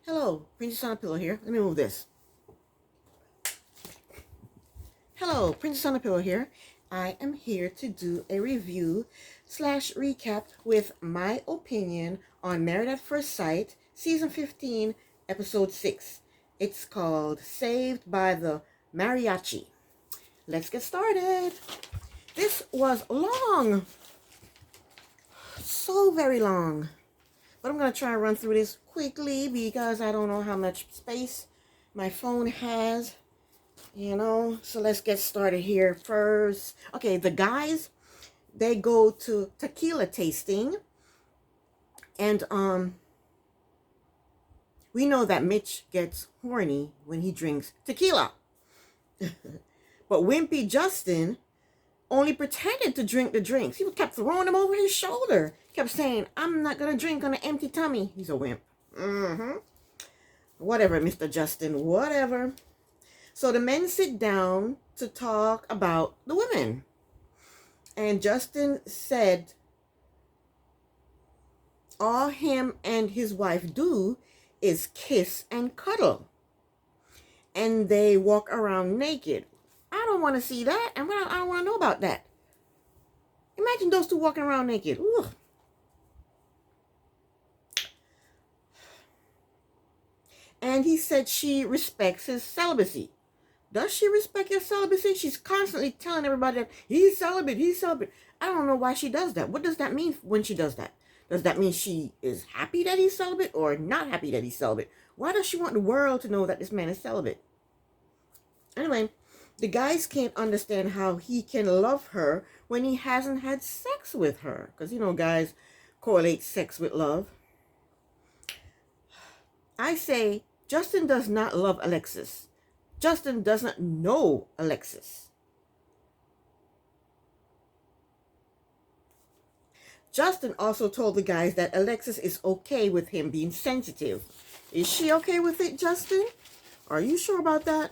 Hello, Princess on a Pillow here. Let me move this. Hello, Princess on a Pillow here. I am here to do a review / recap with my opinion on Married at First Sight, Season 15, Episode 6. It's called Saved by the Mariachi. Let's get started. This was long. So very long. But I'm going to try and run through this quickly because I don't know how much space my phone has, So let's get started here first. Okay, the guys, they go to Tequila Tasting. And we know that Mitch gets horny when he drinks tequila. But Wimpy Justin only pretended to drink the drinks. He kept throwing them over his shoulder. Kept saying, I'm not going to drink on an empty tummy. He's a wimp. Whatever, Mr. Justin, whatever. So the men sit down to talk about the women. And Justin said, all him and his wife do is kiss and cuddle. And they walk around naked. I don't want to see that, and I don't want to know about that. Imagine those two walking around naked. Ugh. And he said she respects his celibacy. Does she respect his celibacy? She's constantly telling everybody that he's celibate, he's celibate. I don't know why she does that. What does that mean when she does that? Does that mean she is happy that he's celibate or not happy that he's celibate? Why does she want the world to know that this man is celibate? Anyway, the guys can't understand how he can love her when he hasn't had sex with her. Because, guys correlate sex with love. I say, Justin does not love Alexis. Justin doesn't know Alexis. Justin also told the guys that Alexis is okay with him being sensitive. Is she okay with it, Justin? Are you sure about that?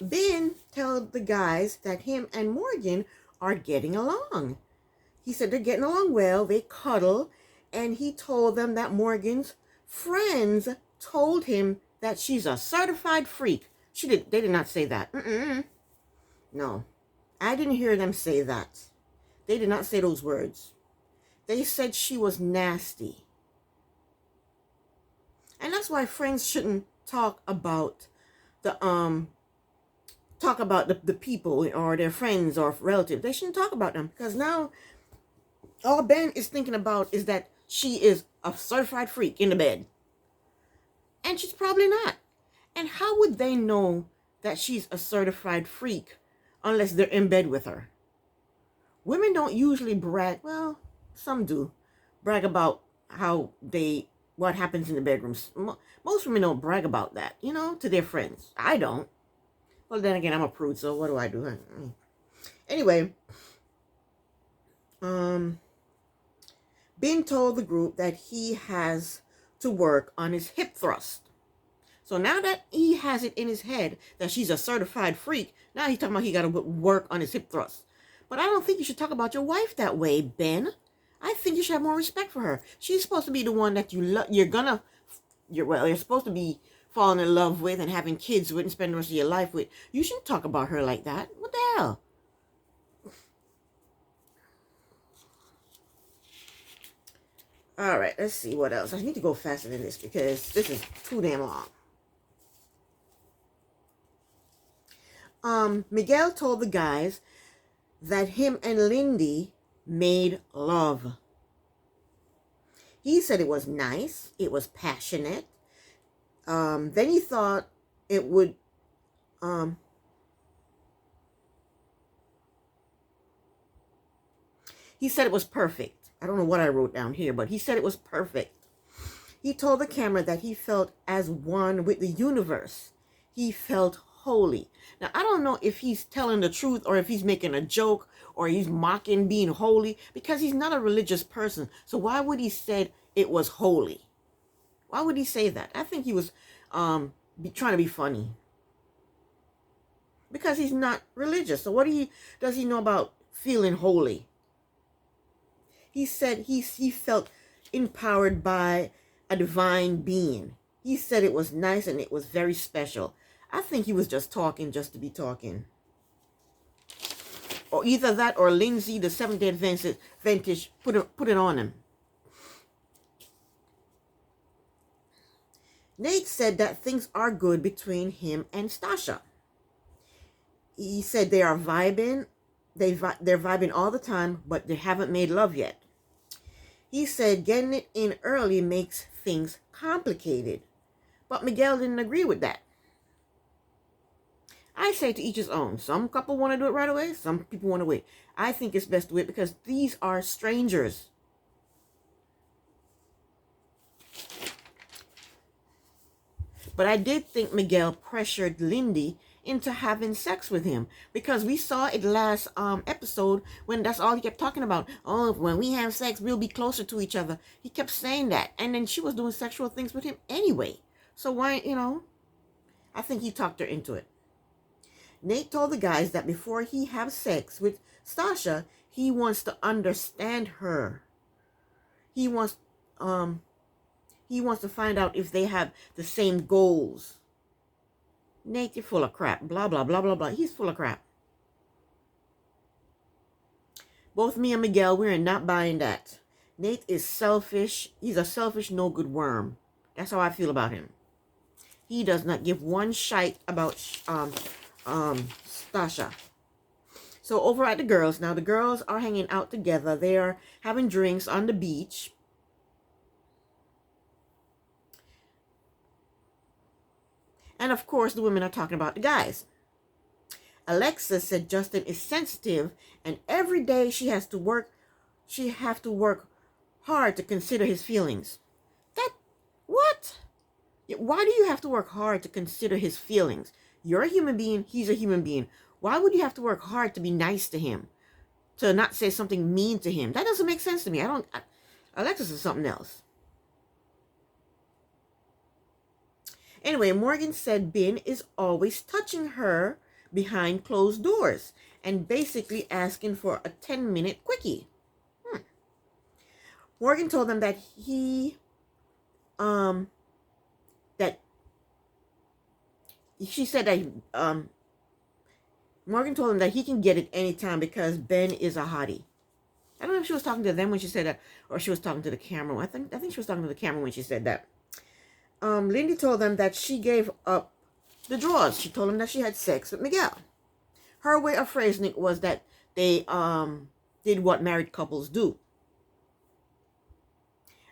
Ben told the guys that him and Morgan are getting along. He said they're getting along well. They cuddle. And he told them that Morgan's friends told him that she's a certified freak. They did not say that. No, I didn't hear them say that. They did not say those words. They said she was nasty. And that's why friends shouldn't talk about the people or their friends or relatives. They shouldn't talk about them, because now all Ben is thinking about is that she is a certified freak in the bed. And she's probably not. And how would they know that she's a certified freak unless they're in bed with her? Women don't usually brag. Well, some do brag about what happens in the bedrooms. Most women don't brag about that, to their friends. I don't. Well, then again, I'm a prude, so what do I do? Anyway, Ben told the group that he has to work on his hip thrust. So now that he has it in his head that she's a certified freak, now he's talking about he got to work on his hip thrust. But I don't think you should talk about your wife that way, Ben. I think you should have more respect for her. She's supposed to be the one that you're supposed to be falling in love with and having kids with and spend the rest of your life with. You shouldn't talk about her like that. What the hell? All right, let's see what else. I need to go faster than this because this is too damn long. Miguel told the guys that him and Lindsey made love. He said it was nice. It was passionate. Then he thought it would, he said it was perfect. I don't know what I wrote down here, but he said it was perfect. He told the camera that he felt as one with the universe. He felt holy. Now, I don't know if he's telling the truth or if he's making a joke or he's mocking being holy, because he's not a religious person. So why would he say it was holy? Why would he say that? I think he was trying to be funny. Because he's not religious. So what does he know about feeling holy? He said he felt empowered by a divine being. He said it was nice and it was very special. I think he was just talking just to be talking. Or either that or Lindsey, the Seventh-day Adventist, put it on him. Nate said that things are good between him and Sasha. He said they are vibing. They're vibing all the time, but they haven't made love yet. He said getting it in early makes things complicated. But Miguel didn't agree with that. I say to each his own. Some couple want to do it right away. Some people want to wait. I think it's best to wait because these are strangers. But I did think Miguel pressured Lindy into having sex with him because we saw it last episode when that's all he kept talking about. Oh, when we have sex, we'll be closer to each other. He kept saying that. And then she was doing sexual things with him anyway. So why, I think he talked her into it. Nate told the guys that before he has sex with Sasha, he wants to understand her. He wants to find out if they have the same goals. Nate, you're full of crap. Blah, blah, blah, blah, blah. He's full of crap. Both me and Miguel, we're not buying that. Nate is selfish. He's a selfish, no good worm. That's how I feel about him. He does not give one shite about Sasha. So over at the girls, now the girls are hanging out together. They are having drinks on the beach. And of course, the women are talking about the guys. Alexis said Justin is sensitive and every day she has to work hard to consider his feelings. What? Why do you have to work hard to consider his feelings? You're a human being. He's a human being. Why would you have to work hard to be nice to him? To not say something mean to him? That doesn't make sense to me. Alexis is something else. Anyway, Morgan said Ben is always touching her behind closed doors and basically asking for a 10-minute quickie. Morgan told them that Morgan told him that he can get it anytime because Ben is a hottie. I don't know if she was talking to them when she said that or she was talking to the camera. I think she was talking to the camera when she said that. Lindy told them that she gave up the drawers. She told them that she had sex with Miguel. Her way of phrasing it was that they did what married couples do.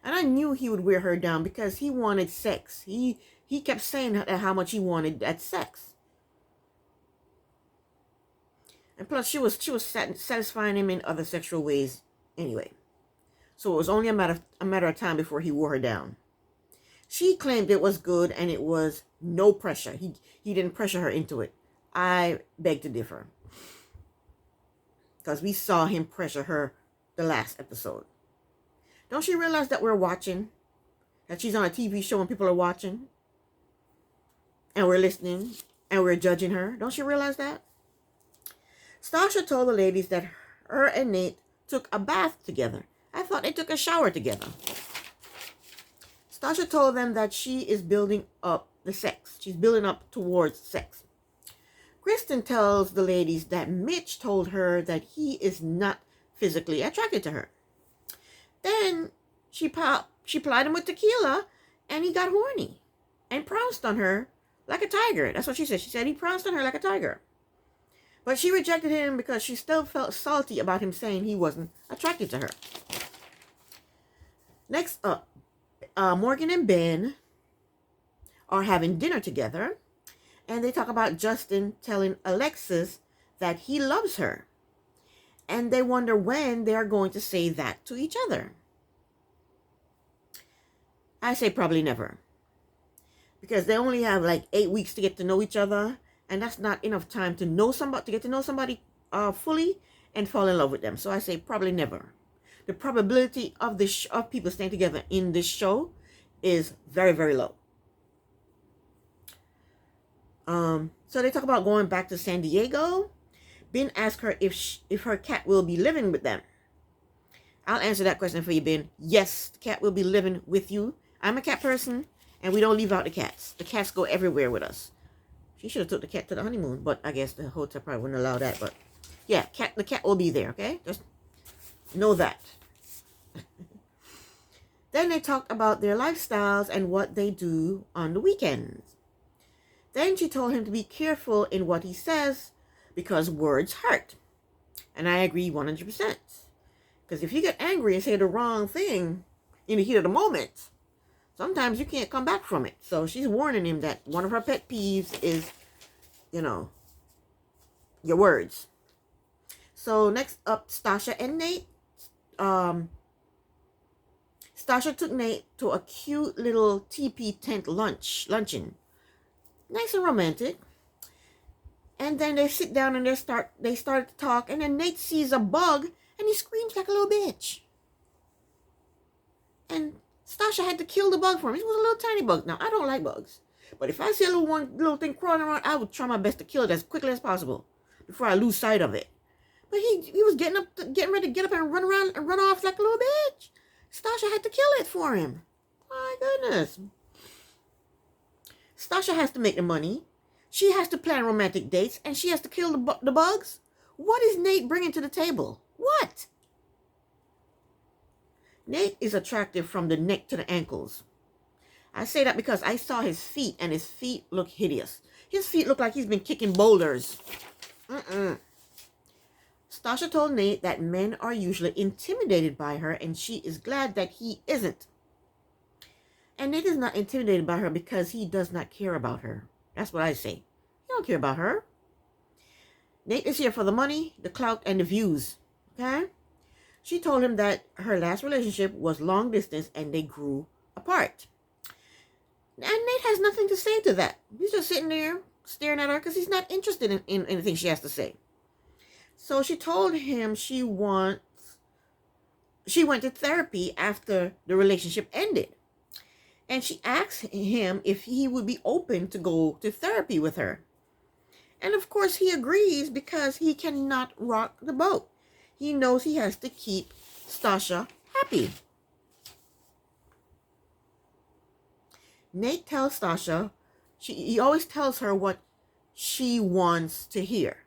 And I knew he would wear her down because he wanted sex. He kept saying how much he wanted that sex. And plus, she was satisfying him in other sexual ways anyway. So it was only a matter of time before he wore her down. She claimed it was good and it was no pressure. He didn't pressure her into it. I beg to differ. Because we saw him pressure her the last episode. Don't she realize that we're watching? That she's on a TV show and people are watching? And we're listening? And we're judging her? Don't she realize that? Sasha told the ladies that her and Nate took a bath together. I thought they took a shower together. Sasha told them that she is building up the sex. She's building up towards sex. Kristen tells the ladies that Mitch told her that he is not physically attracted to her. Then she plied him with tequila and he got horny and pounced on her like a tiger. That's what she said. She said he pounced on her like a tiger. But she rejected him because she still felt salty about him saying he wasn't attracted to her. Next up, Morgan and Ben are having dinner together. And they talk about Justin telling Alexis that he loves her. And they wonder when they are going to say that to each other. I say probably never. Because they only have like 8 weeks to get to know each other. And that's not enough time to know somebody, to get to know somebody fully and fall in love with them. So I say probably never. The probability of of people staying together in this show is very, very low. So they talk about going back to San Diego. Ben asked her if her cat will be living with them. I'll answer that question for you, Ben. Yes, the cat will be living with you I'm a cat person, and we don't leave out the cats. The cats go everywhere with us. She should have took the cat to the honeymoon, but I guess the hotel probably wouldn't allow that. But yeah, the cat will be there, okay? Just know that. Then they talked about their lifestyles and what they do on the weekends. Then she told him to be careful in what he says because words hurt. And I agree 100%. Because if you get angry and say the wrong thing in the heat of the moment, sometimes you can't come back from it. So she's warning him that one of her pet peeves is, your words. So next up, Sasha and Nate. Sasha took Nate to a cute little teepee tent luncheon. Nice and romantic. And then they sit down and they start to talk. And then Nate sees a bug and he screams like a little bitch. And Sasha had to kill the bug for him. It was a little tiny bug. Now, I don't like bugs. But if I see a little thing crawling around, I would try my best to kill it as quickly as possible before I lose sight of it. But he was getting ready to get up and run around and run off like a little bitch. Sasha had to kill it for him. My goodness. Sasha has to make the money. She has to plan romantic dates, and she has to kill the bugs. What is Nate bringing to the table? What? Nate is attractive from the neck to the ankles. I say that because I saw his feet, and his feet look hideous. His feet look like he's been kicking boulders. Sasha told Nate that men are usually intimidated by her, and she is glad that he isn't. And Nate is not intimidated by her because he does not care about her. That's what I say. He don't care about her. Nate is here for the money, the clout, and the views. Okay? She told him that her last relationship was long distance and they grew apart. And Nate has nothing to say to that. He's just sitting there staring at her because he's not interested in anything she has to say. So she told him she went to therapy after the relationship ended. And she asked him if he would be open to go to therapy with her. And of course he agrees because he cannot rock the boat. He knows he has to keep Sasha happy. Nate tells Sasha, he always tells her what she wants to hear.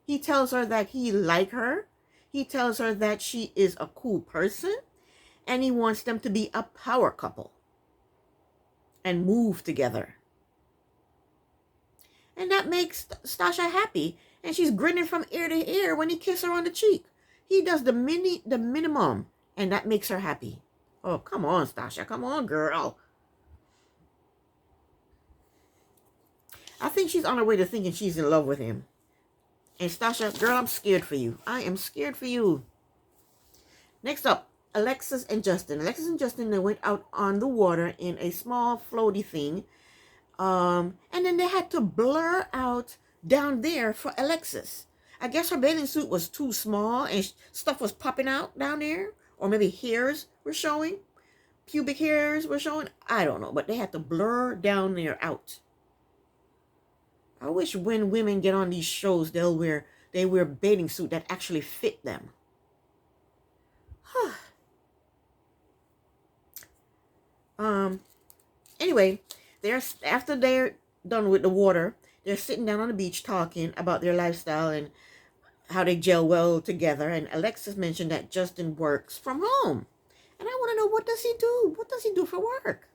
He tells her that he likes her. He tells her that she is a cool person. And he wants them to be a power couple. And move together. And that makes Sasha happy. And she's grinning from ear to ear when he kisses her on the cheek. He does the minimum. And that makes her happy. Oh, come on, Sasha. Come on, girl. I think she's on her way to thinking she's in love with him. And Sasha, girl, I'm scared for you. I am scared for you. Next up, Alexis and Justin. Alexis and Justin, they went out on the water in a small floaty thing. And then they had to blur out down there for Alexis. I guess her bathing suit was too small and stuff was popping out down there. Or maybe hairs were showing. Pubic hairs were showing. I don't know. But they had to blur down there out. I wish when women get on these shows, they wear bathing suit that actually fit them. Anyway, after they're done with the water, they're sitting down on the beach talking about their lifestyle and how they gel well together. And Alexis mentioned that Justin works from home. And I want to know, what does he do? What does he do for work?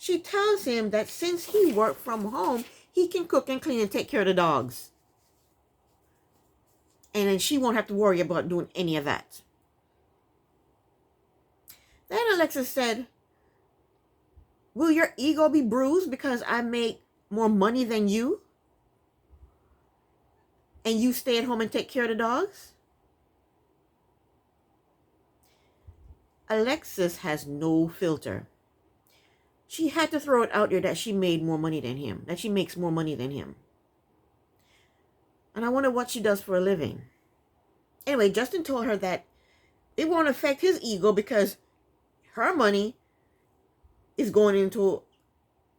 She tells him that since he works from home, he can cook and clean and take care of the dogs. And then she won't have to worry about doing any of that. Then Alexis said, will your ego be bruised because I make more money than you? And you stay at home and take care of the dogs? Alexis has no filter. She had to throw it out there that she made more money than him. That she makes more money than him. And I wonder what she does for a living. Anyway, Justin told her that it won't affect his ego because her money is going into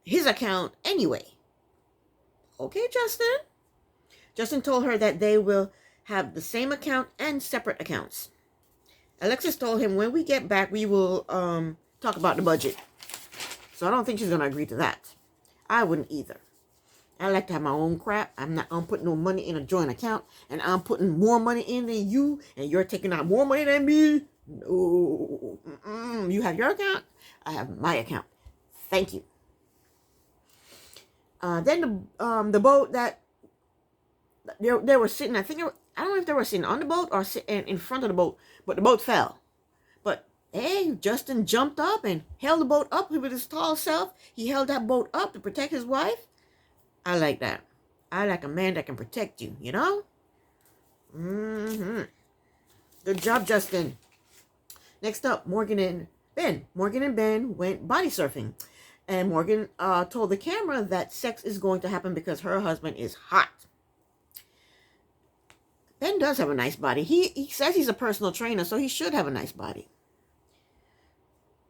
his account anyway. Okay, Justin. Justin told her that they will have the same account and separate accounts. Alexis told him, when we get back, we will talk about the budget. So I don't think she's going to agree to that. I wouldn't either. I like to have my own crap. I'm not going to put no money in a joint account. And I'm putting more money in than you. And you're taking out more money than me. No. You have your account. I have my account. Thank you. Then the boat that they were sitting, I don't know if they were sitting on the boat or sitting in front of the boat, but the boat fell. But hey, Justin jumped up and held the boat up with his tall self. He held that boat up to protect his wife. I like that. I like a man that can protect you, you know? Good job, Justin. Next up, Morgan and Ben. Morgan and Ben went body surfing. And Morgan told the camera that sex is going to happen because her husband is hot. Ben does have a nice body. He says he's a personal trainer, so he should have a nice body.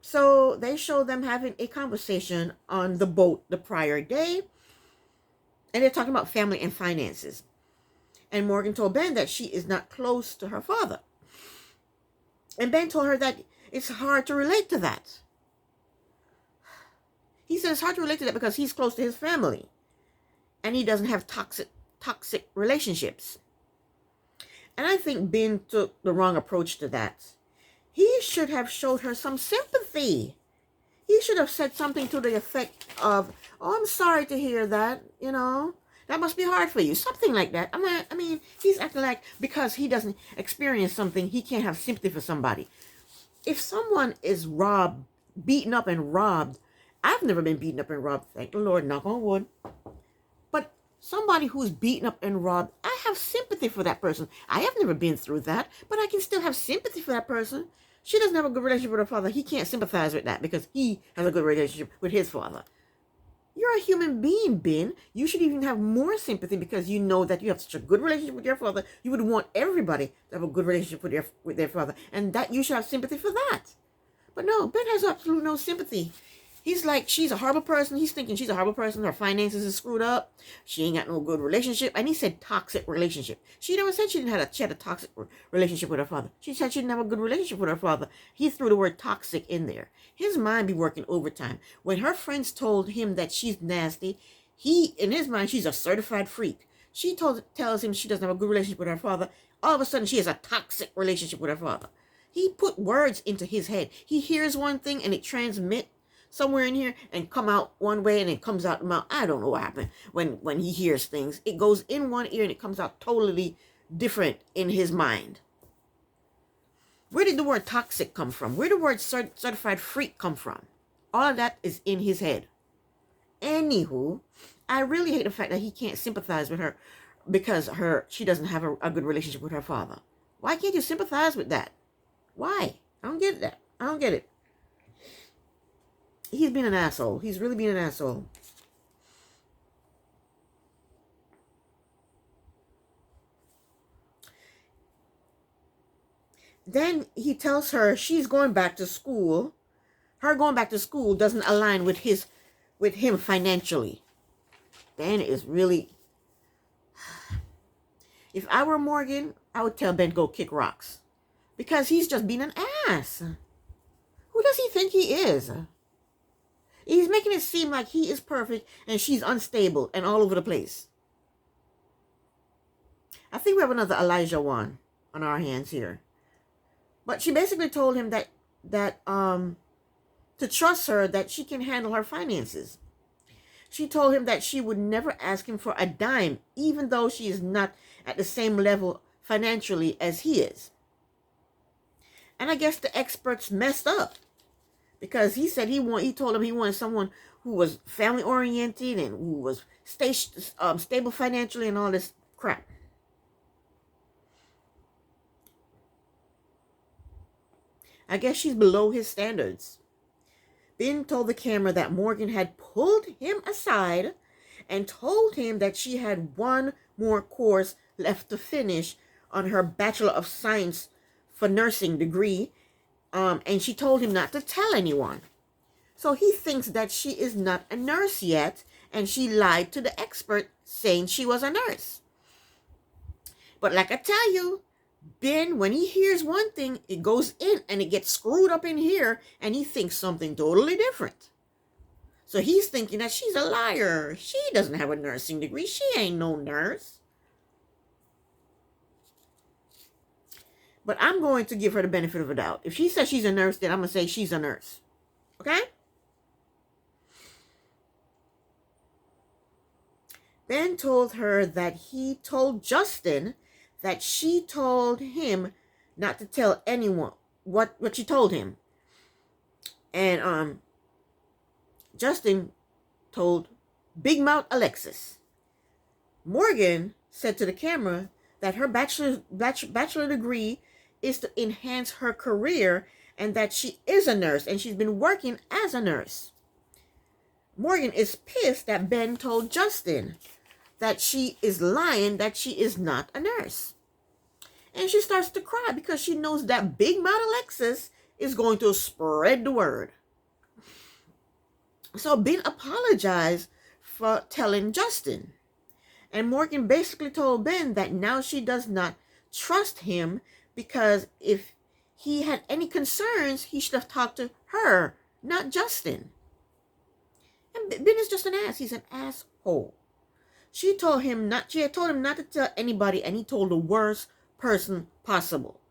So they show them having a conversation on the boat the prior day. And they're talking about family and finances. And Morgan told Ben that she is not close to her father. And Ben told her that it's hard to relate to that. He said it's hard to relate to that because he's close to his family. And he doesn't have toxic relationships. And I think Ben took the wrong approach to that. He should have showed her some sympathy. He should have said something to the effect of, oh, I'm sorry to hear that, you know. That must be hard for you. Something like that. I mean, he's acting like because he doesn't experience something, he can't have sympathy for somebody. If someone is robbed, beaten up and robbed, I've never been beaten up and robbed, thank the Lord, knock on wood. But somebody who's beaten up and robbed, I have sympathy for that person. I have never been through that, but I can still have sympathy for that person. She doesn't have a good relationship with her father. He can't sympathize with that because he has a good relationship with his father. You're a human being, Ben. You should even have more sympathy because you know that you have such a good relationship with your father. You would want everybody to have a good relationship with their father. And that you should have sympathy for that. But no, Ben has absolutely no sympathy. He's like, she's a horrible person. He's thinking she's a horrible person. Her finances is screwed up. She ain't got no good relationship. And he said toxic relationship. She never said she had a toxic relationship with her father. She said she didn't have a good relationship with her father. He threw the word toxic in there. His mind be working overtime. When her friends told him that she's nasty, in his mind, she's a certified freak. She tells him she doesn't have a good relationship with her father. All of a sudden, she has a toxic relationship with her father. He put words into his head. He hears one thing and it transmits somewhere in here and come out one way and it comes out the mouth. I don't know what happened when he hears things. It goes in one ear and it comes out totally different in his mind. Where did the word toxic come from? Where did the word certified freak come from? All of that is in his head. Anywho, I really hate the fact that he can't sympathize with her because she doesn't have a good relationship with her father. Why can't you sympathize with that? Why? I don't get that. I don't get it. He's being an asshole. He's really being an asshole. Then he tells her she's going back to school. Her going back to school doesn't align with him financially. Ben is really... If I were Morgan, I would tell Ben go kick rocks. Because he's just being an ass. Who does he think he is? He's making it seem like he is perfect and she's unstable and all over the place. I think we have another Elijah one on our hands here. But she basically told him that to trust her, that she can handle her finances. She told him that she would never ask him for a dime, even though she is not at the same level financially as he is. And I guess the experts messed up. Because he said he told him he wanted someone who was family oriented and who was stable financially and all this crap. I guess she's below his standards. Ben told the camera that Morgan had pulled him aside and told him that she had one more course left to finish on her Bachelor of Science for Nursing degree. And she told him not to tell anyone. So he thinks that she is not a nurse yet, and she lied to the expert saying she was a nurse. But like I tell you, Ben, when he hears one thing, it goes in and it gets screwed up in here, and he thinks something totally different. So he's thinking that she's a liar. She doesn't have a nursing degree. She ain't no nurse. But I'm going to give her the benefit of the doubt. If she says she's a nurse, then I'm going to say she's a nurse. Okay? Ben told her that he told Justin that she told him not to tell anyone what she told him. And Justin told Big Mouth Alexis. Morgan said to the camera that her bachelor degree is to enhance her career and that she is a nurse and she's been working as a nurse. Morgan is pissed that Ben told Justin that she is lying, that she is not a nurse. And she starts to cry because she knows that Big Mouth Alexis is going to spread the word. So Ben apologized for telling Justin. And Morgan basically told Ben that now she does not trust him because if he had any concerns, he should have talked to her, not Justin. And Ben is just an ass. He's an asshole. She had told him not to tell anybody, and he told the worst person possible,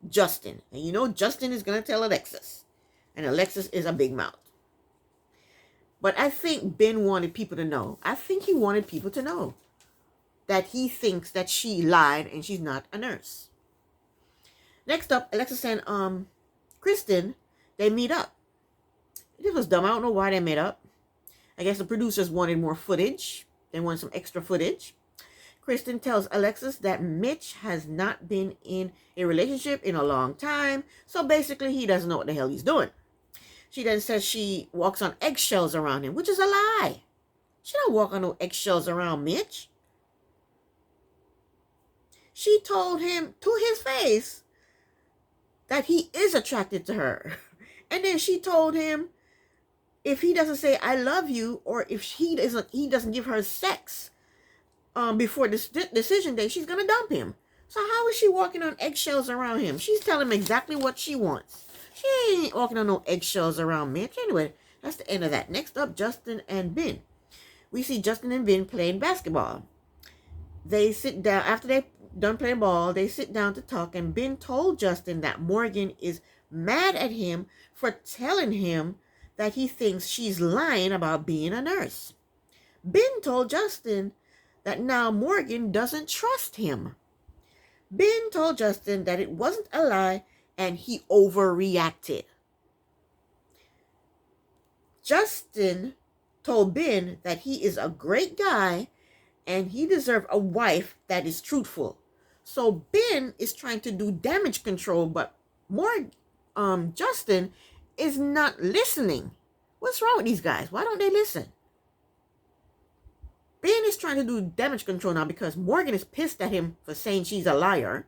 Justin. And you know Justin is going to tell Alexis. And Alexis is a big mouth. But I think Ben wanted people to know. I think he wanted people to know that he thinks that she lied and she's not a nurse. Next up, Alexis and Kristen, they meet up. This was dumb. I don't know why they met up. I guess the producers wanted more footage. They wanted some extra footage. Kristen tells Alexis that Mitch has not been in a relationship in a long time. So basically, he doesn't know what the hell he's doing. She then says she walks on eggshells around him, which is a lie. She don't walk on no eggshells around Mitch. She told him to his face that he is attracted to her. And then she told him if he doesn't say I love you, or if he doesn't give her sex before this decision day, she's gonna dump him. So how is she walking on eggshells around him? She's telling him exactly what she wants. She ain't walking on no eggshells around Mitch. Anyway, that's the end of that. Next up, Justin and Ben. We see Justin and Ben playing basketball. They sit down after they done playing ball. They sit down to talk, and Ben told Justin that Morgan is mad at him for telling him that he thinks she's lying about being a nurse. Ben told Justin that now Morgan doesn't trust him. Ben told Justin that it wasn't a lie and he overreacted. Justin told Ben that he is a great guy and he deserves a wife that is truthful. So Ben is trying to do damage control, but Justin is not listening. What's wrong with these guys? Why don't they listen? Ben is trying to do damage control now because Morgan is pissed at him for saying she's a liar.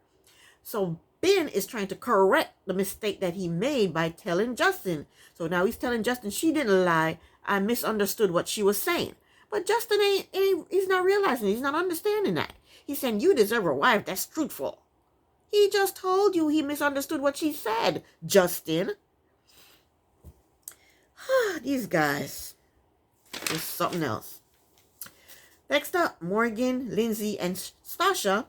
So Ben is trying to correct the mistake that he made by telling Justin. So now he's telling Justin she didn't lie. I misunderstood what she was saying. But Justin he's not realizing, he's not understanding that. He's saying you deserve a wife that's truthful. He just told you he misunderstood what she said, Justin. These guys is something else. Next up, Morgan, Lindsey, and Sasha.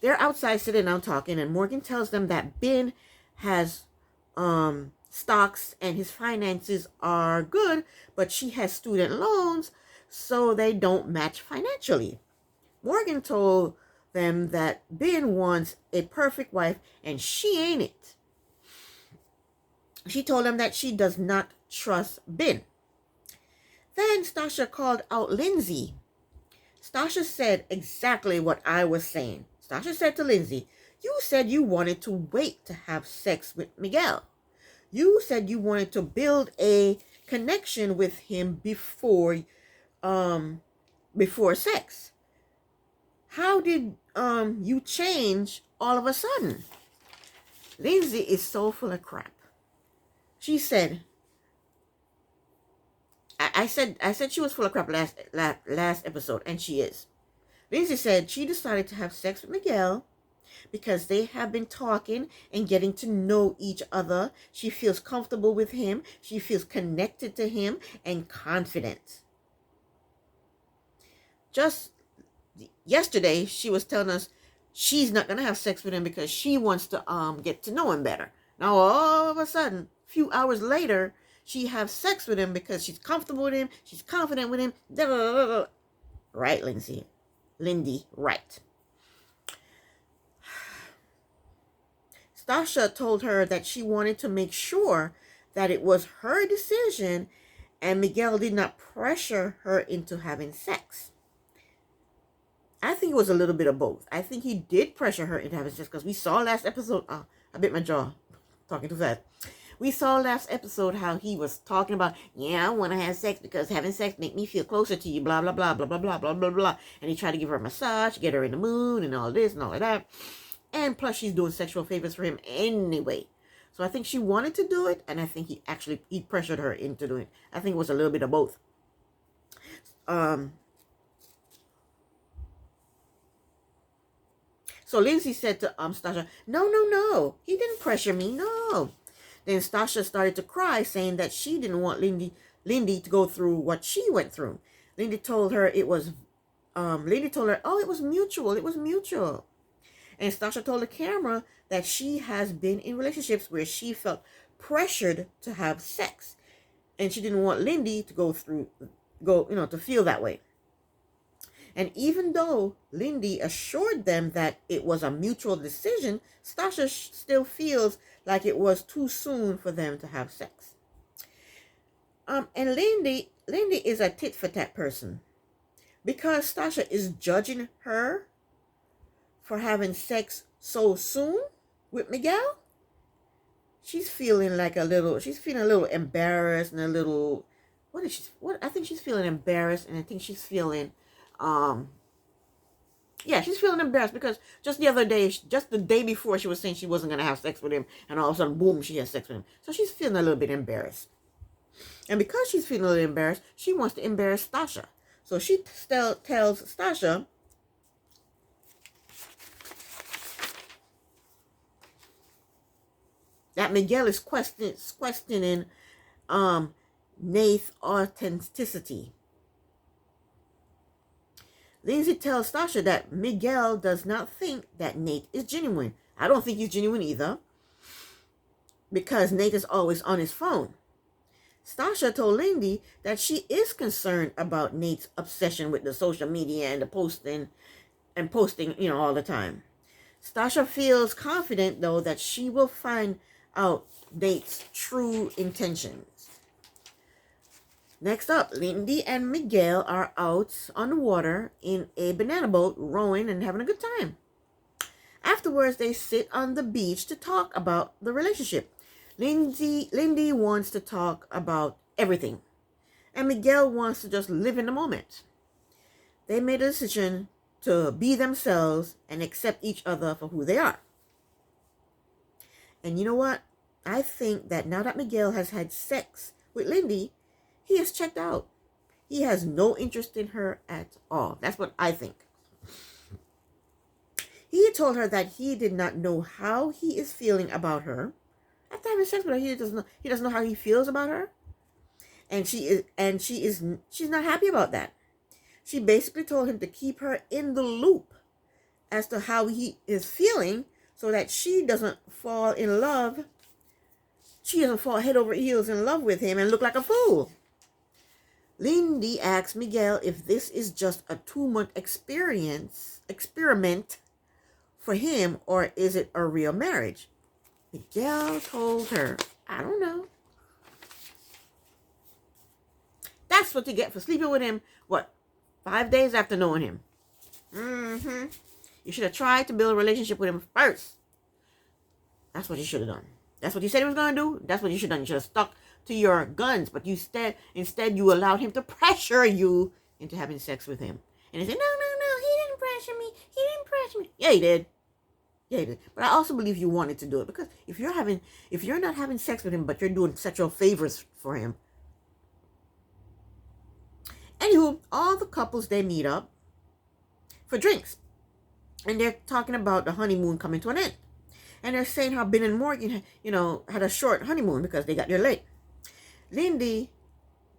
They're outside sitting down talking, and Morgan tells them that Ben has stocks and his finances are good, but she has student loans, so they don't match financially. Morgan told them that Ben wants a perfect wife, and she ain't it. She told them that she does not trust Ben. Then Sasha called out Lindsey. Sasha said exactly what I was saying. Sasha said to Lindsey, you said you wanted to wait to have sex with Miguel. You said you wanted to build a connection with him before sex. How did you change all of a sudden? Lindsey is so full of crap. She said, I said she was full of crap last episode, and she is. Lindsey said she decided to have sex with Miguel because they have been talking and getting to know each other. She feels comfortable with him. She feels connected to him and confident. Just yesterday, she was telling us she's not going to have sex with him because she wants to get to know him better. Now, all of a sudden, a few hours later, she has sex with him because she's comfortable with him. She's confident with him. Da, da, da, da. Right, Lindsey? Lindy, right. Sasha told her that she wanted to make sure that it was her decision and Miguel did not pressure her into having sex. I think it was a little bit of both. I think he did pressure her into having sex because we saw last episode. I bit my jaw. Talking too fast. We saw last episode how he was talking about, yeah, I want to have sex because having sex make me feel closer to you, blah, blah, blah, blah, blah, blah, blah, blah, blah. And he tried to give her a massage, get her in the mood and all this and all of that. And plus she's doing sexual favors for him anyway. So I think she wanted to do it, and I think he pressured her into doing it. I think it was a little bit of both. So Lindsey said to Sasha, no, he didn't pressure me, no. Then Sasha started to cry, saying that she didn't want Lindy to go through what she went through. Lindy told her, it was mutual. And Sasha told the camera that she has been in relationships where she felt pressured to have sex. And she didn't want Lindy to to feel that way. And even though Lindy assured them that it was a mutual decision, Sasha still feels like it was too soon for them to have sex. And Lindy is a tit-for-tat person. Because Sasha is judging her for having sex so soon with Miguel, she's feeling a little embarrassed and a little, I think she's feeling embarrassed, and I think she's feeling, she's feeling embarrassed because just the day before, she was saying she wasn't going to have sex with him, and all of a sudden, boom, she has sex with him. So she's feeling a little bit embarrassed. And because she's feeling a little embarrassed, she wants to embarrass Sasha. So she tells Sasha that Miguel is questioning Nate's authenticity. Lindsey tells Sasha that Miguel does not think that Nate is genuine. I don't think he's genuine either, because Nate is always on his phone. Sasha told Lindy that she is concerned about Nate's obsession with the social media and the posting, all the time. Sasha feels confident, though, that she will find out Nate's true intentions. Next up, Lindy and Miguel are out on the water in a banana boat, rowing and having a good time. Afterwards, they sit on the beach to talk about the relationship. Lindy wants to talk about everything, and Miguel wants to just live in the moment. They made a decision to be themselves and accept each other for who they are. And you know what? I think that now that Miguel has had sex with Lindy, he has checked out. He has no interest in her at all. That's what I think. He told her that he did not know how he is feeling about her. After having sex with her, he doesn't know how he feels about her. And she's not happy about that. She basically told him to keep her in the loop as to how he is feeling, so that she doesn't fall in love. She doesn't fall head over heels in love with him and look like a fool. Lindy asks Miguel if this is just a 2-month experiment for him, or is it a real marriage? Miguel told her, I don't know. That's what you get for sleeping with him, 5 days after knowing him. You should have tried to build a relationship with him first. That's what you should have done. That's what you said he was going to do. That's what you should have done. You should have stuck to your guns, but instead you allowed him to pressure you into having sex with him. And he said, no, he didn't pressure me. Yeah, he did. But I also believe you wanted to do it, because if you're not having sex with him, but you're doing sexual favors for him. Anywho, all the couples, they meet up for drinks. And they're talking about the honeymoon coming to an end. And they're saying how Ben and Morgan, had a short honeymoon because they got there late. Lindy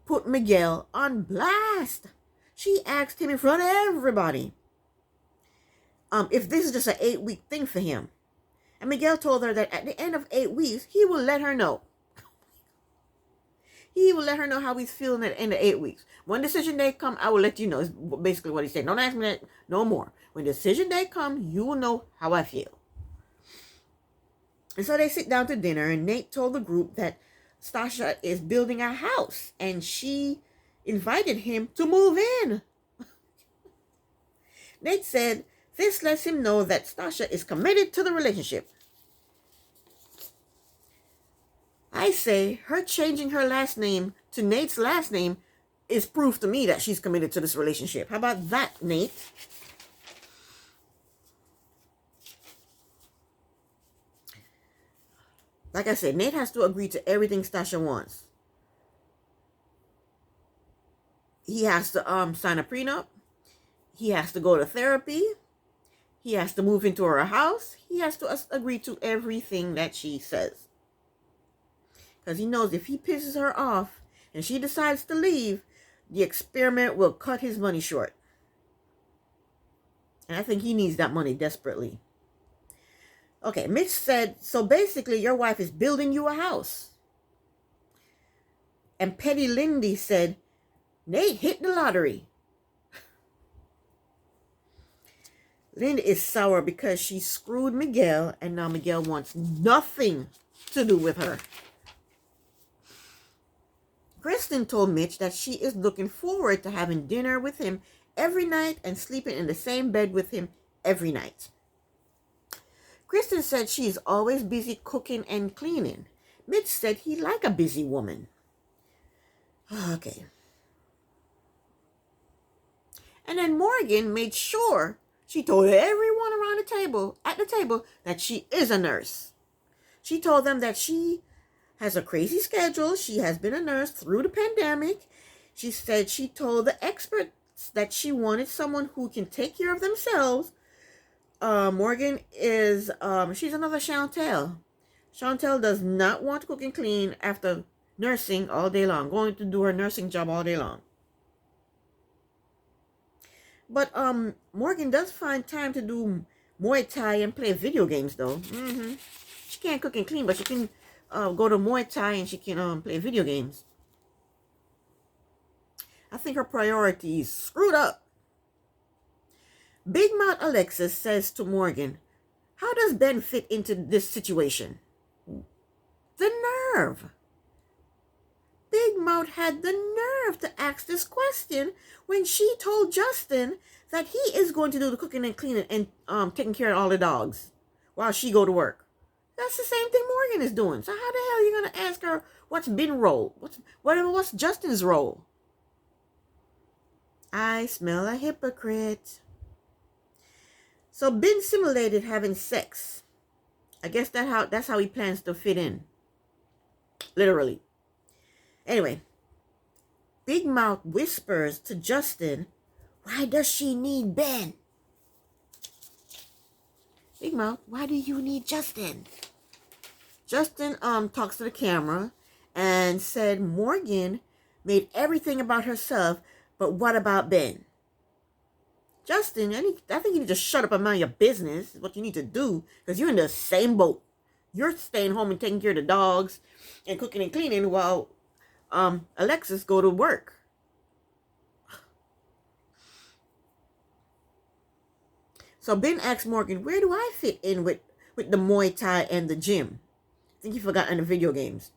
put Miguel on blast. She asked him in front of everybody if this is just an 8-week thing for him. And Miguel told her that at the end of 8 weeks, he will let her know. He will let her know how he's feeling at the end of 8 weeks. When decision day come, I will let you know. Is basically what he said. Don't ask me that no more. When decision day come, you will know how I feel. And so they sit down to dinner, and Nate told the group that Sasha is building a house, and she invited him to move in. Nate said this lets him know that Sasha is committed to the relationship. I say her changing her last name to Nate's last name is proof to me that she's committed to this relationship. How about that, Nate? Like I said, Nate has to agree to everything Sasha wants. He has to sign a prenup. He has to go to therapy. He has to move into her house. He has to agree to everything that she says. Because he knows if he pisses her off and she decides to leave, the experiment will cut his money short. And I think he needs that money desperately. Okay, Mitch said, so basically your wife is building you a house. And Petty Lindy said, Nate hit the lottery. Linda is sour because she screwed Miguel, and now Miguel wants nothing to do with her. Kristen told Mitch that she is looking forward to having dinner with him every night and sleeping in the same bed with him every night. Kristen said she's always busy cooking and cleaning. Mitch said he like a busy woman. Okay. And then Morgan made sure she told everyone around at the table, that she is a nurse. She told them that she has a crazy schedule. She has been a nurse through the pandemic. She said she told the experts that she wanted someone who can take care of themselves. Morgan is, she's another Chantel. Chantel does not want to cook and clean after nursing all day long, going to do her nursing job all day long. But Morgan does find time to do Muay Thai and play video games, though. She can't cook and clean, but she can go to Muay Thai and she can play video games. I think her priorities screwed up. Big Mouth Alexis says to Morgan, how does Ben fit into this situation? The nerve. Big Mouth had the nerve to ask this question when she told Justin that he is going to do the cooking and cleaning and taking care of all the dogs while she go to work. That's the same thing Morgan is doing. So how the hell are you going to ask her what's Ben's role? What's Justin's role? I smell a hypocrite. So Ben simulated having sex. I guess that's how he plans to fit in. Literally. Anyway, Big Mouth whispers to Justin, why does she need Ben? Big Mouth, why do you need Justin? Justin talks to the camera and said Morgan made everything about herself, but what about Ben? Justin, I think you need to shut up and mind your business. Is what you need to do, because you're in the same boat. You're staying home and taking care of the dogs and cooking and cleaning while Alexis go to work. So Ben asked Morgan, where do I fit in with the Muay Thai and the gym? I think he forgot in the video games.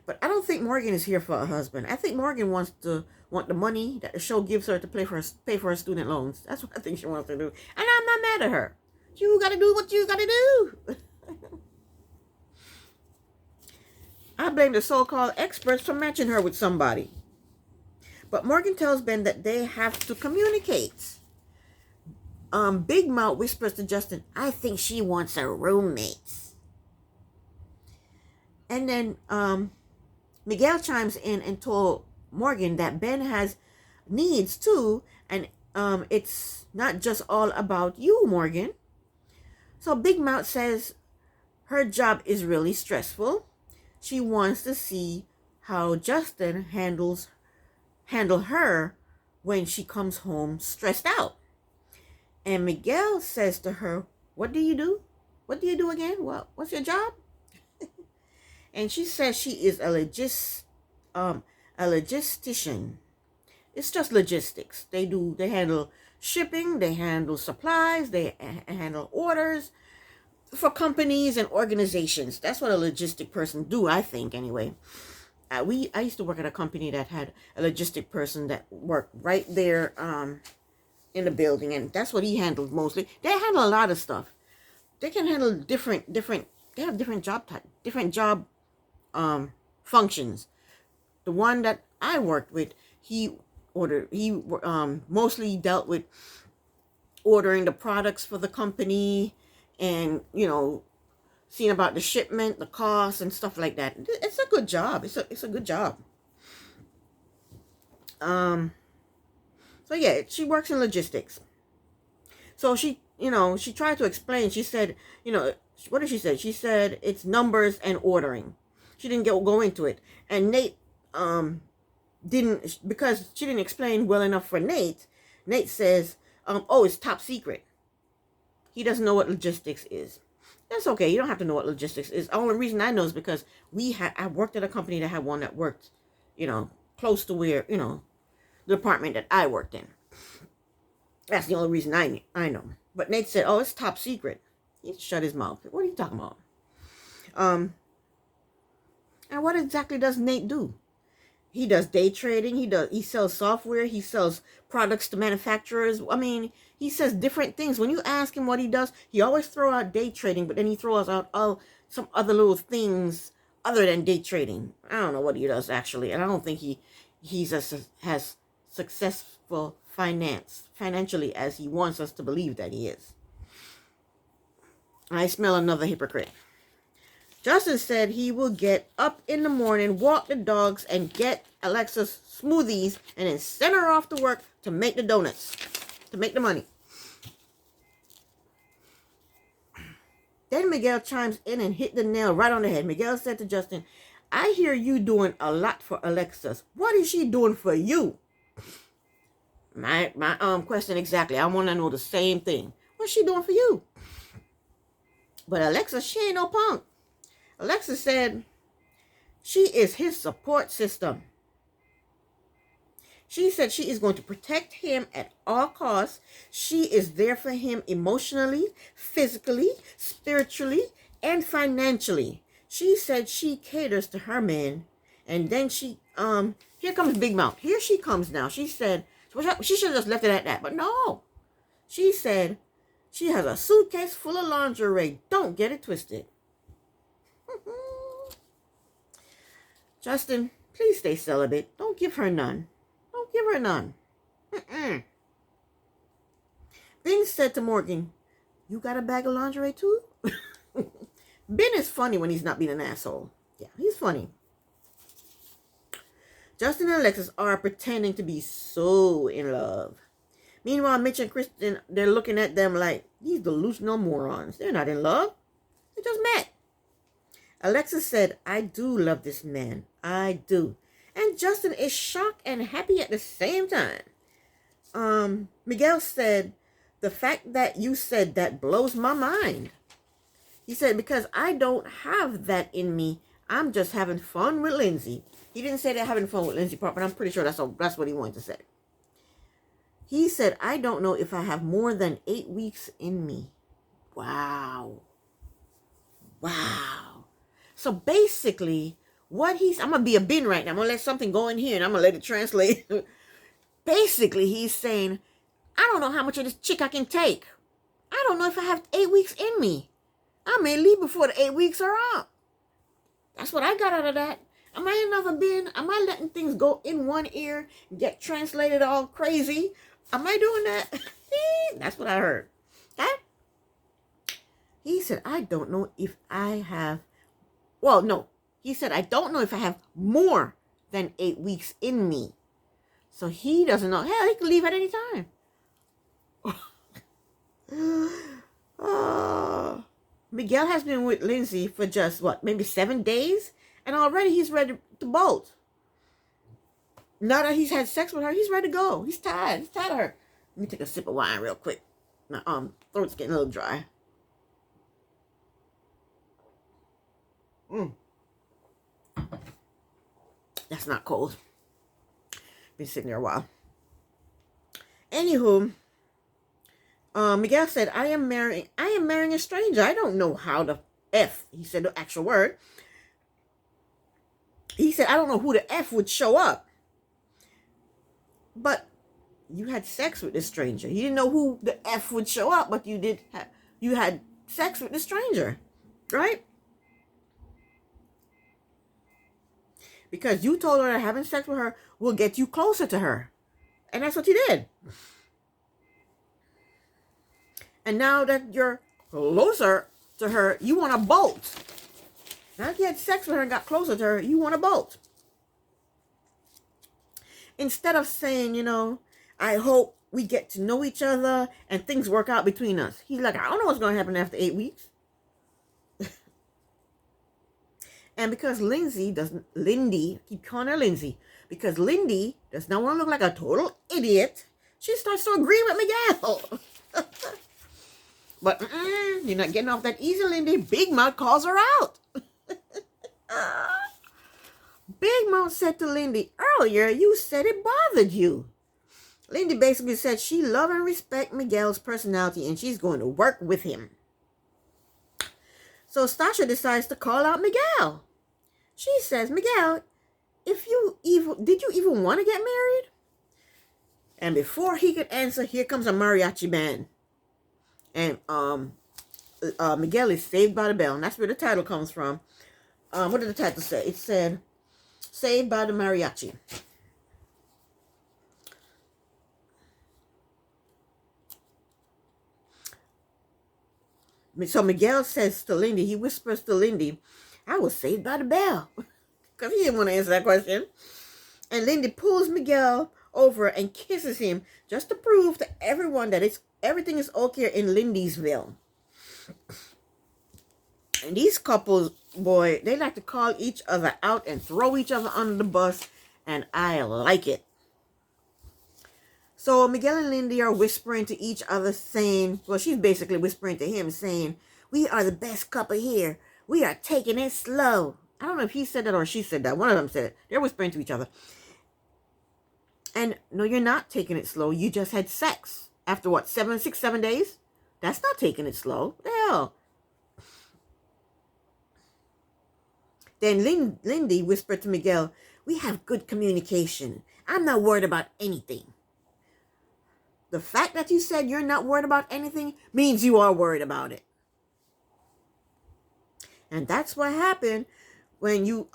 But I don't think Morgan is here for a husband. I think Morgan wants the money that the show gives her to pay for her student loans. That's what I think she wants to do. And I'm not mad at her. You gotta do what you gotta do. I blame the so-called experts for matching her with somebody. But Morgan tells Ben that they have to communicate. Big Mouth whispers to Justin, I think she wants a roommate. And then Miguel chimes in and told Morgan that Ben has needs too, and it's not just all about you, Morgan. So Big Mouth says her job is really stressful. She wants to see how Justin handle her when she comes home stressed out. And Miguel says to her, "What do you do? What do you do again? What's your job?" And she says she is a logistician. It's just logistics. They handle shipping, they handle supplies, they handle orders for companies and organizations. That's what a logistic person do, I think, anyway. I used to work at a company that had a logistic person that worked right there in the building, and that's what he handled mostly. They handle a lot of stuff. They can handle different. They have different job type, different job functions. The one that I worked with, he mostly dealt with ordering the products for the company, and seeing about the shipment, the cost, and stuff like that. It's a good job. It's a good job. So yeah, she works in logistics. So she tried to explain. She said, what did she say? She said it's numbers and ordering. She didn't go into it. And Nate didn't, because she didn't explain well enough for Nate. Nate says, oh, it's top secret. He doesn't know what logistics is. That's okay. You don't have to know what logistics is. The only reason I know is because I worked at a company that had one that worked, close to where, the department that I worked in. That's the only reason I know. But Nate said, oh, it's top secret. He shut his mouth. What are you talking about? And what exactly does Nate do? He does day trading. He sells software. He sells products to manufacturers. I mean, he says different things. When you ask him what he does, he always throw out day trading, but then he throws out some other little things other than day trading. I don't know what he does actually, and I don't think he's as successful financially as he wants us to believe that he is. I smell another hypocrite. Justin said he will get up in the morning, walk the dogs, and get Alexis smoothies, and then send her off to work to make the donuts, to make the money. Then Miguel chimes in and hit the nail right on the head. Miguel said to Justin, I hear you doing a lot for Alexis. What is she doing for you? My question exactly. I want to know the same thing. What's she doing for you? But Alexis, she ain't no punk. Alexis said she is his support system. She said she is going to protect him at all costs. She is there for him emotionally, physically, spiritually, and financially. She said she caters to her man. And then here comes Big Mouth. Here she comes now. She said, she should have just left it at that. But no. She said she has a suitcase full of lingerie. Don't get it twisted. Justin, please stay celibate. Don't give her none. Don't give her none. Ben said to Morgan, you got a bag of lingerie too? Ben is funny when he's not being an asshole. Yeah, he's funny. Justin and Alexis are pretending to be so in love. Meanwhile, Mitch and Kristen, they're looking at them like these delusional morons. They're not in love. They just met. Alexis said, I do love this man. I do. And Justin is shocked and happy at the same time. Miguel said, the fact that you said that blows my mind. He said, because I don't have that in me. I'm just having fun with Lindsey. He didn't say that having fun with Lindsey part, but I'm pretty sure that's what he wanted to say. He said, I don't know if I have more than 8 weeks in me. Wow. Wow. So basically, I'm going to be a bin right now. I'm going to let something go in here and I'm going to let it translate. Basically, he's saying, I don't know how much of this chick I can take. I don't know if I have 8 weeks in me. I may leave before the 8 weeks are up. That's what I got out of that. Am I another bin? Am I letting things go in one ear, get translated all crazy? Am I doing that? That's what I heard. Okay? He said, I don't know if I have... Well, no. He said, I don't know if I have more than 8 weeks in me. So he doesn't know. Hell, he could leave at any time. Miguel has been with Lindsey for just, what, maybe 7 days? And already he's ready to bolt. Now that he's had sex with her, he's ready to go. He's tired. He's tired of her. Let me take a sip of wine real quick. My throat's getting a little dry. That's not cold. Been sitting there a while. Anywho, Miguel said, I am marrying a stranger. I don't know how the F, he said the actual word. He said, I don't know who the F would show up. But you had sex with this stranger. You didn't know who the F would show up, but you had sex with the stranger, right? Because you told her that having sex with her will get you closer to her. And that's what you did. And now that you're closer to her, you want to bolt. Now that you had sex with her and got closer to her, you want to bolt. Instead of saying, I hope we get to know each other and things work out between us. He's like, I don't know what's going to happen after 8 weeks. And because Lindy, keep calling her Lindsey, because Lindy does not want to look like a total idiot, she starts to agree with Miguel. But you're not getting off that easy, Lindy. Big Mouth calls her out. Big Mouth said to Lindy, earlier you said it bothered you. Lindy basically said she loved and respect Miguel's personality and she's going to work with him. So Sasha decides to call out Miguel. She says, Miguel, did you even want to get married? And before he could answer, here comes a mariachi band. And Miguel is saved by the bell. And that's where the title comes from. What did the title say? It said, Saved by the Mariachi. So Miguel says to Lindy, he whispers to Lindy, I was saved by the bell. Because he didn't want to answer that question. And Lindy pulls Miguel over and kisses him just to prove to everyone that everything is okay in Lindysville. And these couples, boy, they like to call each other out and throw each other under the bus. And I like it. So Miguel and Lindy are whispering to each other saying, well, she's basically whispering to him saying, we are the best couple here. We are taking it slow. I don't know if he said that or she said that. One of them said it. They're whispering to each other. And no, you're not taking it slow. You just had sex. After what, 7 days? That's not taking it slow. The hell. Then Lindy whispered to Miguel, we have good communication. I'm not worried about anything. The fact that you said you're not worried about anything means you are worried about it. And that's what happened when you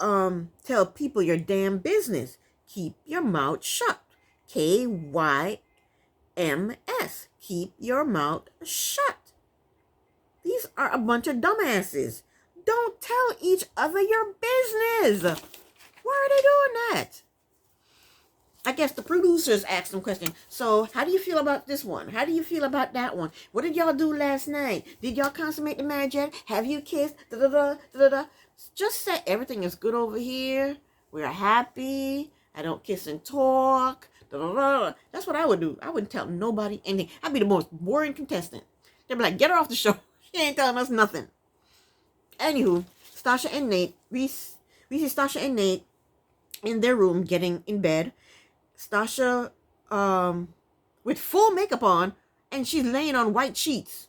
tell people your damn business. Keep your mouth shut. KYMS. Keep your mouth shut. These are a bunch of dumbasses. Don't tell each other your business. Why are they doing that? I guess the producers asked them questions. So, how do you feel about this one? How do you feel about that one? What did y'all do last night? Did y'all consummate the marriage yet? Have you kissed? Just say everything is good over here. We're happy. I don't kiss and talk. That's what I would do. I wouldn't tell nobody anything. I'd be the most boring contestant. They'd be like, get her off the show. She ain't telling us nothing. Anywho, Sasha and Nate, we see Sasha and Nate in their room getting in bed. Sasha with full makeup on, and she's laying on white sheets.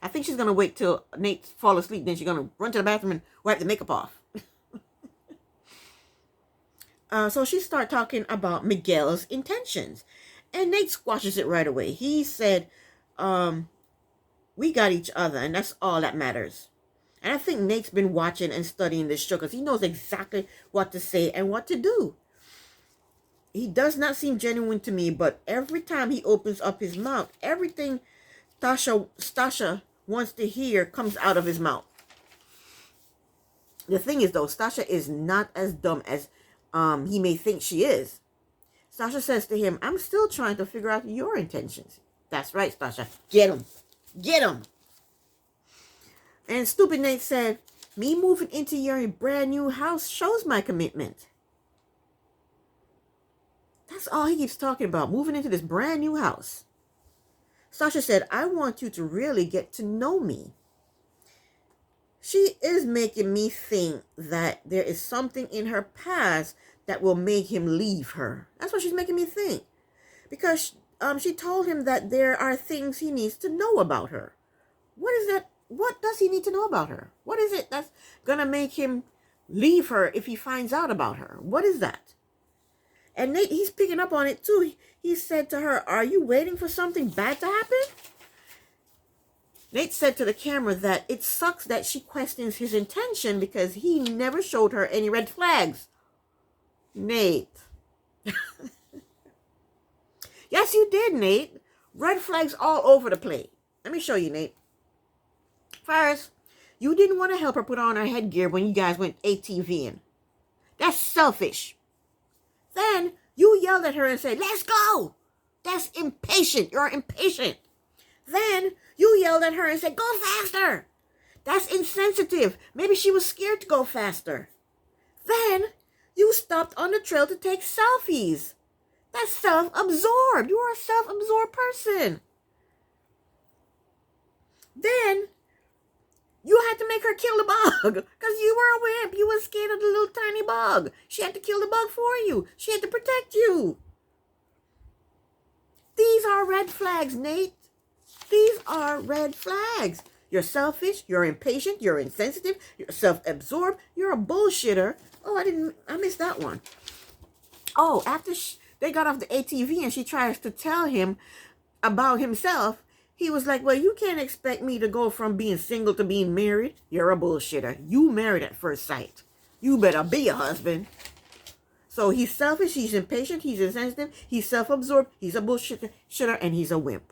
I think she's going to wait till Nate fall asleep, then she's going to run to the bathroom and wipe the makeup off. So she started talking about Miguel's intentions, and Nate squashes it right away. He said, we got each other, and that's all that matters. And I think Nate's been watching and studying this show because he knows exactly what to say and what to do. He does not seem genuine to me, but every time he opens up his mouth, everything Sasha wants to hear comes out of his mouth. The thing is, though, Sasha is not as dumb as he may think she is. Sasha says to him, I'm still trying to figure out your intentions. That's right, Sasha. Get him. Get him. And stupid Nate said, me moving into your brand new house shows my commitment. That's all he keeps talking about, moving into this brand new house. Sasha said, I want you to really get to know me. She is making me think that there is something in her past that will make him leave her. That's what she's making me think. Because she told him that there are things he needs to know about her. What is that? What does he need to know about her? What is it that's going to make him leave her if he finds out about her? What is that? And Nate, he's picking up on it too. He said to her, are you waiting for something bad to happen? Nate said to the camera that it sucks that she questions his intention because he never showed her any red flags. Nate. Yes, you did, Nate. Red flags all over the place. Let me show you, Nate. First, you didn't want to help her put on her headgear when you guys went ATVing. That's selfish. Then you yelled at her and said, let's go. That's impatient. You're impatient. Then you yelled at her and said, go faster. That's insensitive. Maybe she was scared to go faster. Then you stopped on the trail to take selfies. That's self-absorbed. You are a self-absorbed person. Then you had to make her kill the bug because you were a wimp. You were scared of the little tiny bug. She had to kill the bug for you. She had to protect you. These are red flags, Nate. These are red flags. You're selfish. You're impatient. You're insensitive. You're self-absorbed. You're a bullshitter. Oh, I missed that one. Oh, after they got off the ATV and she tries to tell him about himself, he was like, well, you can't expect me to go from being single to being married. You're a bullshitter. You married at first sight. You better be a husband. So he's selfish, he's impatient, he's insensitive, he's self-absorbed, he's a bullshitter, and he's a wimp.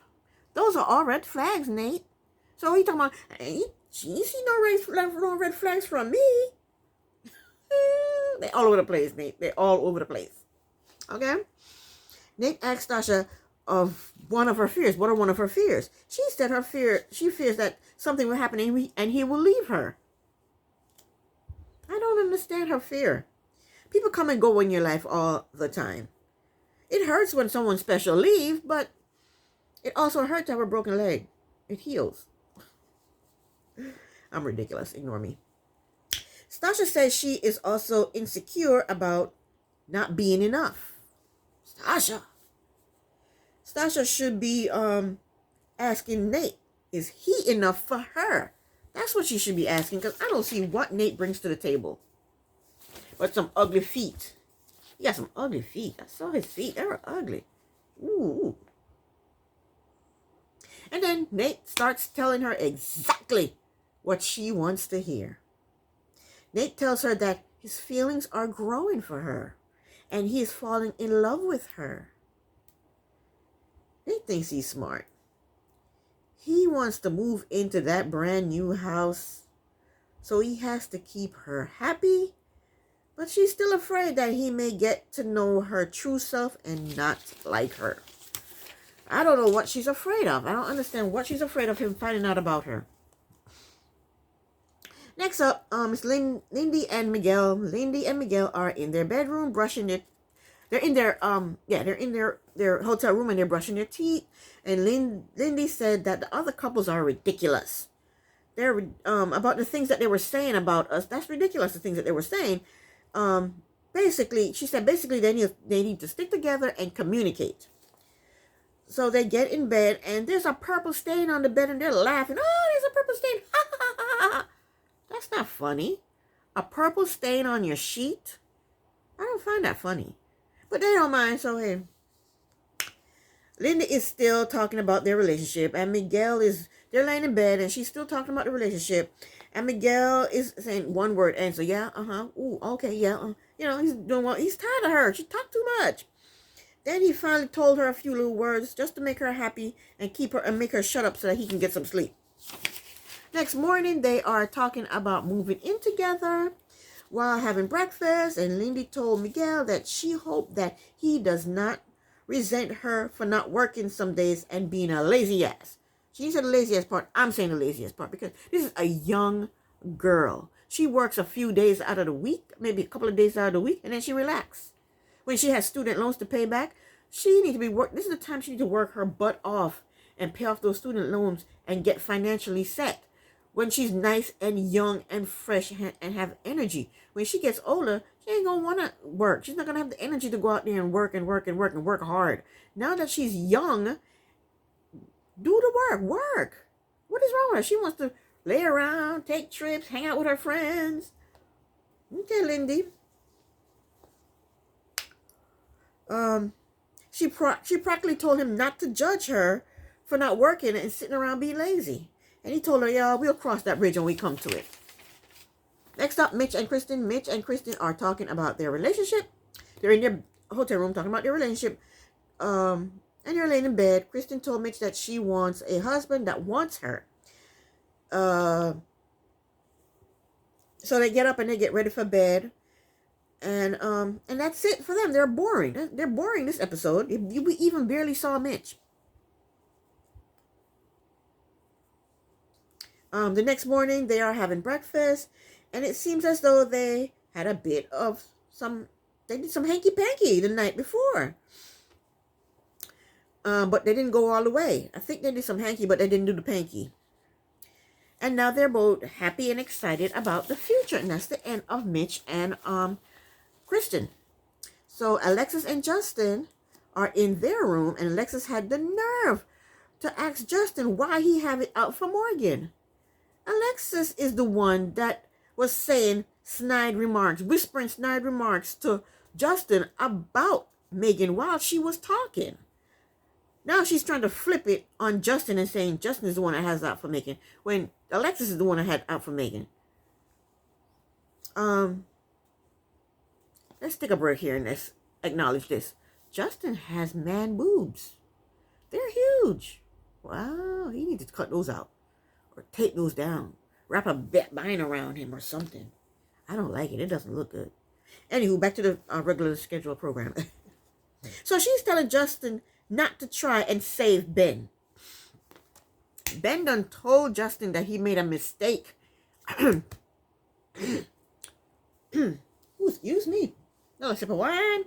Those are all red flags, Nate. So he talking about, hey, she ain't see no red flags from me. They're all over the place, Nate. They're all over the place. Okay? Nate asked Sasha of one of her fears. What are one of her fears? She said she fears that something will happen and he will leave her. I don't understand her fear. People come and go in your life all the time. It hurts when someone special leaves, but it also hurts to have a broken leg. It heals. I'm ridiculous. Ignore me. Sasha says she is also insecure about not being enough. Sasha should be asking Nate, is he enough for her? That's what she should be asking, because I don't see what Nate brings to the table. But some ugly feet. He got some ugly feet. I saw his feet. They were ugly. Ooh. And then Nate starts telling her exactly what she wants to hear. Nate tells her that his feelings are growing for her. And he is falling in love with her. Nate thinks he's smart. He wants to move into that brand new house. So he has to keep her happy. But she's still afraid that he may get to know her true self and not like her. I don't know what she's afraid of. I don't understand what she's afraid of him finding out about her. Next up, is Lindy and Miguel. Lindy and Miguel are in their bedroom brushing their... They're in their their hotel room and they're brushing their teeth. And Lindy said that the other couples are ridiculous. They're about the things that they were saying about us. That's ridiculous. The things that they were saying. She said they need to stick together and communicate. So they get in bed and there's a purple stain on the bed and they're laughing. Oh, there's a purple stain. Ha ha ha ha ha. That's not funny. A purple stain on your sheet? I don't find that funny. But they don't mind, so hey. Linda is still talking about their relationship, and they're laying in bed, and she's still talking about the relationship, and Miguel is saying one word answer, yeah, ooh, okay, yeah, he's doing what, he's tired of her, she talked too much. Then he finally told her a few little words just to make her happy and make her shut up so that he can get some sleep. Next morning, they are talking about moving in together while having breakfast, and Lindy told Miguel that she hoped that he does not resent her for not working some days and being a lazy ass. She said the laziest part. I'm saying the laziest part because this is a young girl. She works a few days out of the week, maybe a couple of days out of the week, and then she relaxes. When she has student loans to pay back, she needs to be work. This is the time she needs to work her butt off and pay off those student loans and get financially set. When she's nice and young and fresh and have energy. When she gets older, she ain't gonna wanna work. She's not gonna have the energy to go out there and work and work and work and work hard. Now that she's young, do the work. Work. What is wrong with her? She wants to lay around, take trips, hang out with her friends. Okay, Lindy. She practically told him not to judge her for not working and sitting around being lazy. And he told her, yeah, we'll cross that bridge when we come to it. Next up, Mitch and Kristen. Mitch and Kristen are talking about their relationship. They're in their hotel room talking about their relationship. And they're laying in bed. Kristen told Mitch that she wants a husband that wants her. So they get up and they get ready for bed. And that's it for them. They're boring. They're boring this episode. We even barely saw Mitch. The next morning, they are having breakfast, and it seems as though they had a bit of they did some hanky-panky the night before. But they didn't go all the way. I think they did some hanky, but they didn't do the panky. And now they're both happy and excited about the future, and that's the end of Mitch and Kristen. So Alexis and Justin are in their room, and Alexis had the nerve to ask Justin why he have it out for Morgan. Alexis is the one that was saying snide remarks, whispering snide remarks to Justin about Megan while she was talking. Now she's trying to flip it on Justin and saying Justin is the one that has it out for Megan, when Alexis is the one that had it out for Megan. Let's take a break here and let's acknowledge this. Justin has man boobs. They're huge. Wow, he needs to cut those out. Or tape those down. Wrap a vine around him or something. I don't like it. It doesn't look good. Anywho, back to the regular scheduled program. So she's telling Justin not to try and save Ben. Ben done told Justin that he made a mistake. Ooh, excuse me. No, sip of wine.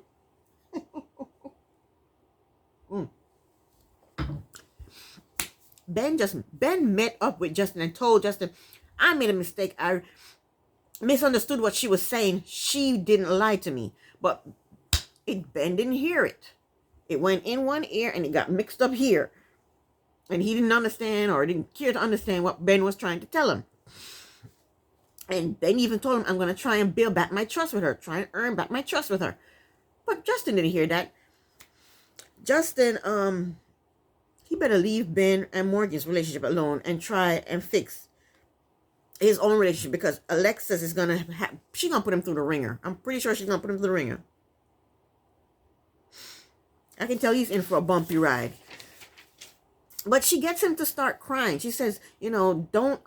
Ben met up with Justin and told Justin, I made a mistake. I misunderstood what she was saying. She didn't lie to me. But Ben didn't hear it. It went in one ear and it got mixed up here. And he didn't understand or didn't care to understand what Ben was trying to tell him. And Ben even told him, I'm going to try and build back my trust with her. Try and earn back my trust with her. But Justin didn't hear that. Justin, he better leave Ben and Morgan's relationship alone and try and fix his own relationship, because Alexis is going to she's going to put him through the ringer. I'm pretty sure she's going to put him through the ringer. I can tell he's in for a bumpy ride. But she gets him to start crying. She says, don't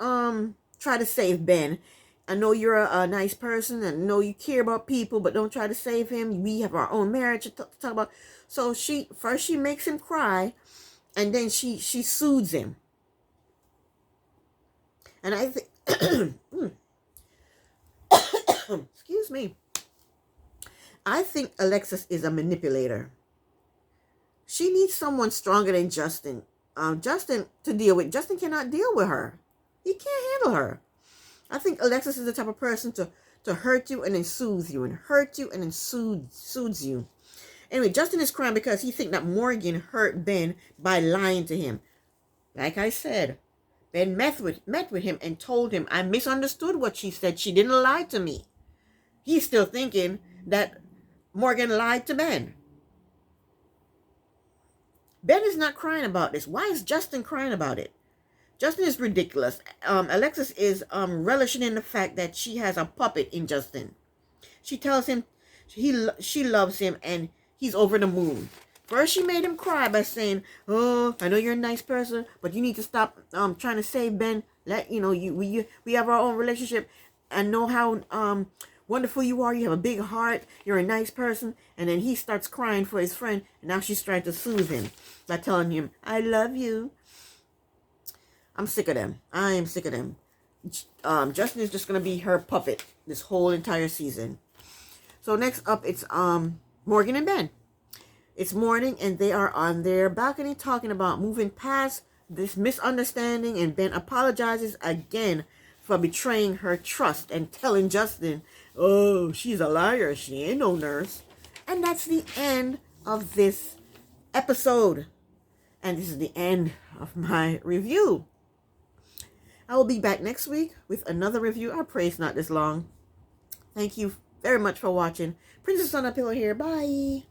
try to save Ben. I know you're a nice person and know you care about people, but don't try to save him. We have our own marriage to talk about. So she makes him cry, and then she soothes him. And I think, excuse me, I think Alexis is a manipulator. She needs someone stronger than Justin. Justin to deal with. Justin cannot deal with her. He can't handle her. I think Alexis is the type of person to hurt you and then soothe you, and hurt you and then soothes you. Anyway, Justin is crying because he thinks that Morgan hurt Ben by lying to him. Like I said, Ben met with him and told him, I misunderstood what she said. She didn't lie to me. He's still thinking that Morgan lied to Ben. Ben is not crying about this. Why is Justin crying about it? Justin is ridiculous. Alexis is relishing in the fact that she has a puppet in Justin. She tells him she loves him and he's over the moon. First, she made him cry by saying, "Oh, I know you're a nice person, but you need to stop trying to save Ben. We have our own relationship. I know how wonderful you are. You have a big heart. You're a nice person. And then he starts crying for his friend. And now she's trying to soothe him by telling him, I love you. I'm sick of them. I am sick of them. Justin is just going to be her puppet this whole entire season. So next up, it's Morgan and Ben. It's morning and they are on their balcony talking about moving past this misunderstanding, and Ben apologizes again for betraying her trust and telling Justin, oh, she's a liar. She ain't no nurse. And that's the end of this episode. And this is the end of my review. I will be back next week with another review. I pray it's not this long. Thank you very much for watching. Princess on a Pillow here. Bye.